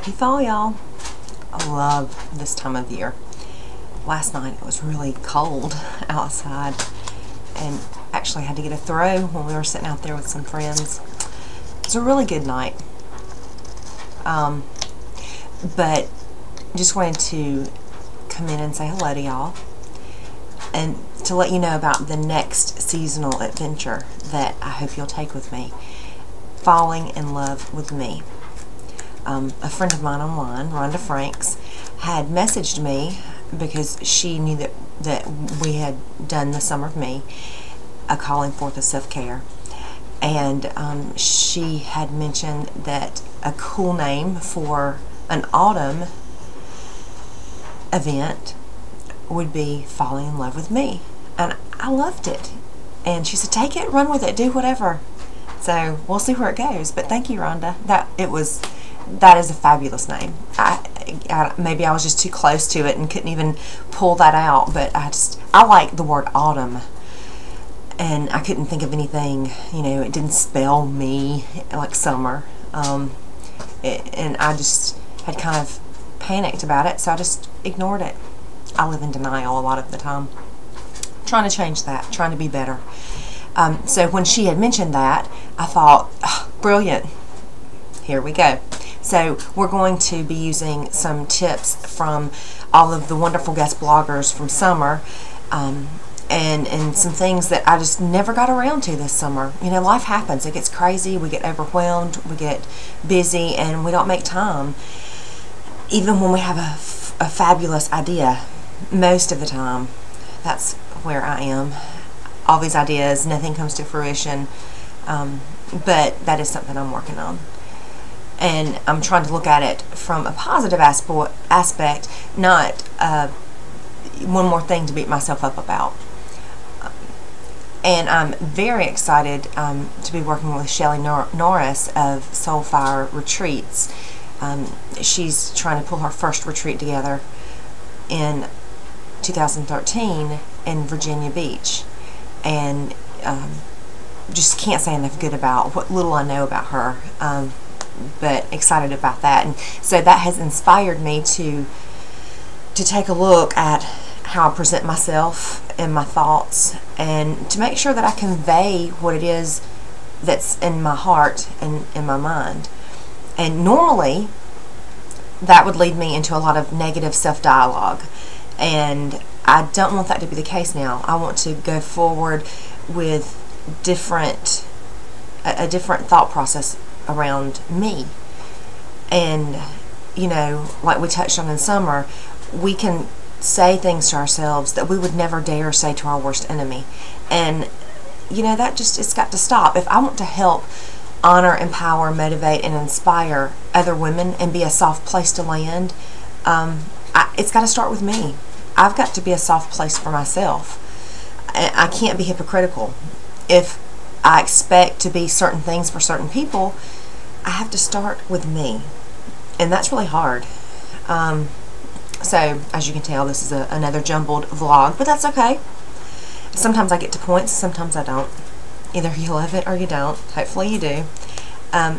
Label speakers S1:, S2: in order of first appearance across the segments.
S1: Happy fall, y'all. I love this time of year. Last night it was really cold outside and actually had to get a throw when we were sitting out there with some friends. It was a really good night. But just wanted to come in and say hello to y'all and to let you know about the next seasonal adventure that I hope you'll take with me. Falling in love with me. A friend of mine online, Rhonda Franks, had messaged me because she knew that we had done the Summer of Me, a calling forth of self-care. And she had mentioned that a cool name for an autumn event would be Falling in Love with Me. And I loved it. And she said, take it, run with it, do whatever. So we'll see where it goes. But thank you, Rhonda. That is a fabulous name. Maybe I was just too close to it and couldn't even pull that out, but I like the word autumn, and I couldn't think of anything, it didn't spell me like summer, and I just had kind of panicked about it, so I just ignored it. I live in denial a lot of the time. Trying to change that, trying to be better. So when she had mentioned that, I thought, oh, brilliant, here we go. So we're going to be using some tips from all of the wonderful guest bloggers from summer, and some things that I just never got around to this summer. Life happens. It gets crazy. We get overwhelmed. We get busy, and we don't make time. Even when we have a fabulous idea, most of the time, that's where I am. All these ideas, nothing comes to fruition, but that is something I'm working on. And I'm trying to look at it from a positive aspect, not one more thing to beat myself up about. And I'm very excited to be working with Shelly Norris of Soulfire Retreats. She's trying to pull her first retreat together in 2013 in Virginia Beach. And just can't say enough good about what little I know about her. But excited about that, and so that has inspired me to take a look at how I present myself and my thoughts, and to make sure that I convey what it is that's in my heart and in my mind. And normally that would lead me into a lot of negative self-dialogue, and I don't want that to be the case now. I want to go forward with a different thought process around me. And like we touched on in summer, we can say things to ourselves that we would never dare say to our worst enemy, and it's got to stop. If I want to help honor, empower, motivate, and inspire other women and be a soft place to land, it's got to start with me. I've got to be a soft place for myself. I can't be hypocritical. If I expect to be certain things for certain people, I have to start with me, and that's really hard. So as you can tell, this is another jumbled vlog, but that's okay. Sometimes I get to points, sometimes I don't. Either you love it or you don't. Hopefully you do.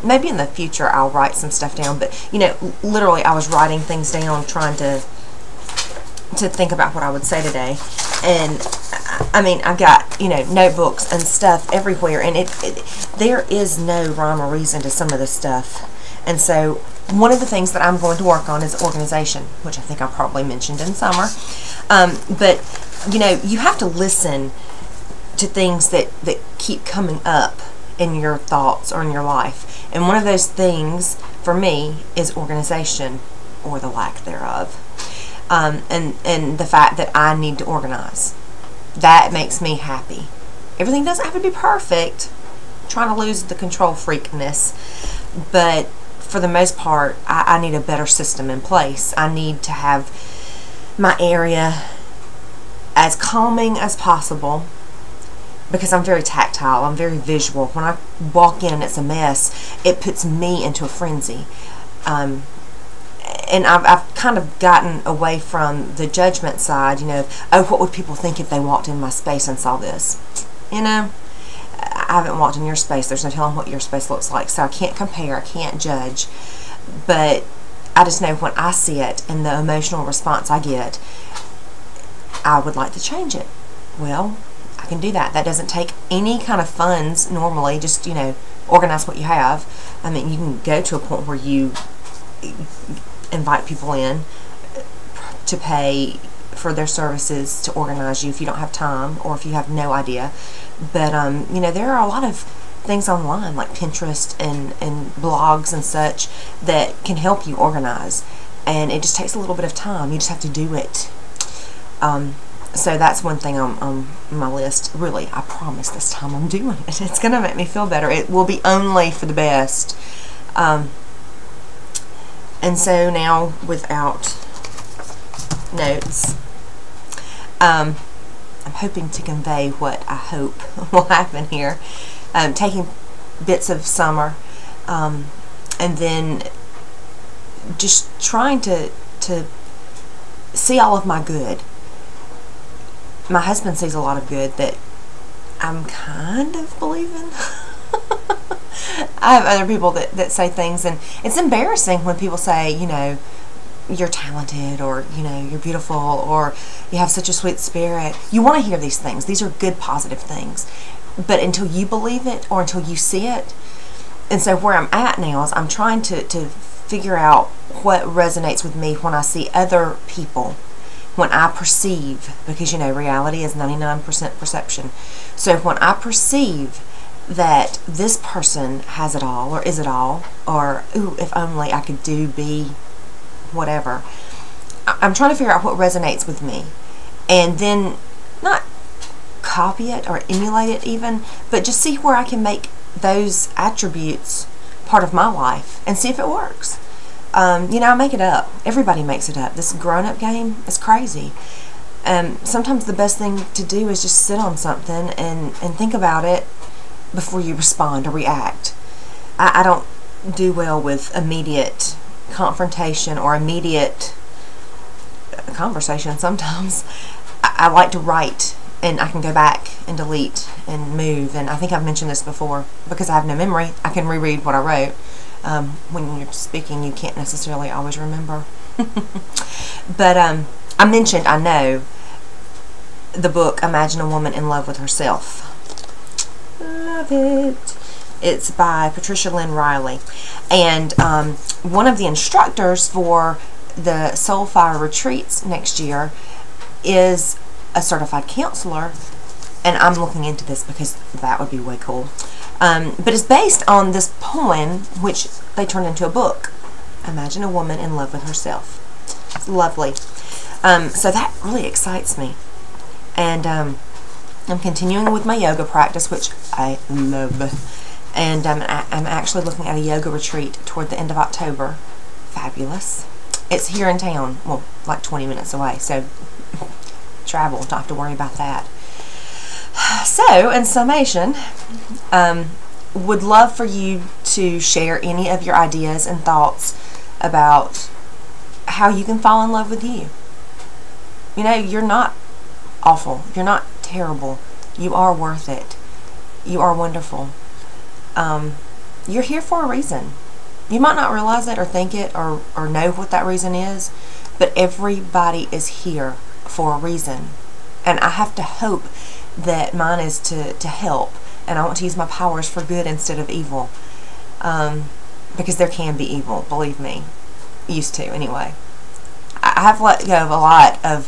S1: Maybe in the future I'll write some stuff down, but literally I was writing things down, trying to think about what I would say today. And I mean, I've got notebooks and stuff everywhere, and there is no rhyme or reason to some of this stuff. And so one of the things that I'm going to work on is organization, which I think I probably mentioned in summer. But you have to listen to things that keep coming up in your thoughts or in your life, and one of those things for me is organization, or the lack thereof. And the fact that I need to organize. That makes me happy. Everything doesn't have to be perfect. I'm trying to lose the control freakness. But for the most part, I need a better system in place. I need to have my area as calming as possible, because I'm very tactile. I'm very visual. When I walk in and it's a mess, it puts me into a frenzy. And I've kind of gotten away from the judgment side, oh, what would people think if they walked in my space and saw this? I haven't walked in your space. There's no telling what your space looks like, so I can't compare, I can't judge. But I just know when I see it and the emotional response I get, I would like to change it. Well, I can do that. That doesn't take any kind of funds normally, just, organize what you have. I mean, you can go to a point where you invite people in to pay for their services to organize you if you don't have time or if you have no idea. But, there are a lot of things online like Pinterest and blogs and such that can help you organize. And it just takes a little bit of time. You just have to do it. So that's one thing on my list. Really, I promise this time I'm doing it. It's going to make me feel better. It will be only for the best. And so now, without notes, I'm hoping to convey what I hope will happen here. Taking bits of summer, and then just trying to see all of my good. My husband sees a lot of good that I'm kind of believing. I have other people that say things, and it's embarrassing when people say, you're talented, or, you're beautiful, or you have such a sweet spirit. You want to hear these things. These are good, positive things. But until you believe it, or until you see it, and so where I'm at now is I'm trying to figure out what resonates with me when I see other people, when I perceive, because reality is 99% perception. So when I perceive that this person has it all, or is it all, or ooh, if only I could be whatever, I'm trying to figure out what resonates with me, and then not copy it or emulate it even, but just see where I can make those attributes part of my life and see if it works. I make it up. Everybody makes it up. This grown-up game is crazy. Sometimes the best thing to do is just sit on something and think about it before you respond or react. I don't do well with immediate confrontation or immediate conversation sometimes. I like to write, and I can go back and delete and move, and I think I've mentioned this before, because I have no memory. I can reread what I wrote. When you're speaking, you can't necessarily always remember. But I mentioned, I know, the book Imagine a Woman in Love with Herself. Love it. It's by Patricia Lynn Riley. And one of the instructors for the Soulfire retreats next year is a certified counselor, and I'm looking into this because that would be way cool. But it's based on this poem, which they turned into a book. Imagine a Woman in Love with Herself. It's lovely. So that really excites me. And I'm continuing with my yoga practice, which I love. And I'm actually looking at a yoga retreat toward the end of October. Fabulous. It's here in town. Well, like 20 minutes away. So travel. Don't have to worry about that. So, in summation, would love for you to share any of your ideas and thoughts about how you can fall in love with you. You're not awful. You're not terrible. You are worth it. You are wonderful. You're here for a reason. You might not realize it or think it or know what that reason is, but everybody is here for a reason. And I have to hope that mine is to help, and I want to use my powers for good instead of evil, because there can be evil, believe me. Used to, anyway. I have let go of a lot of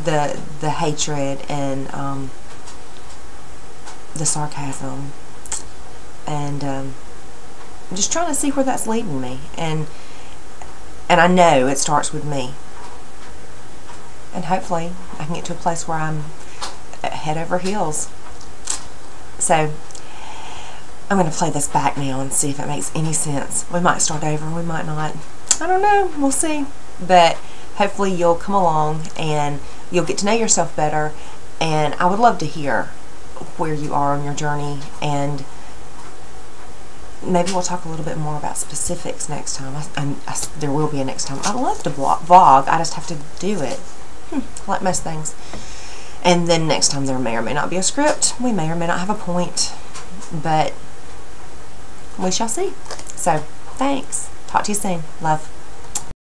S1: the hatred and the sarcasm, and I'm just trying to see where that's leading me, and I know it starts with me. And hopefully I can get to a place where I'm head over heels. So I'm going to play this back now and see if it makes any sense. We might start over, we might not. I don't know, we'll see. But hopefully you'll come along and you'll get to know yourself better. And I would love to hear where you are on your journey, and maybe we'll talk a little bit more about specifics next time. There will be a next time. I'd love to vlog. I just have to do it. Like most things. And then next time there may or may not be a script. We may or may not have a point. But we shall see. So, Thanks. Talk to you soon. Love.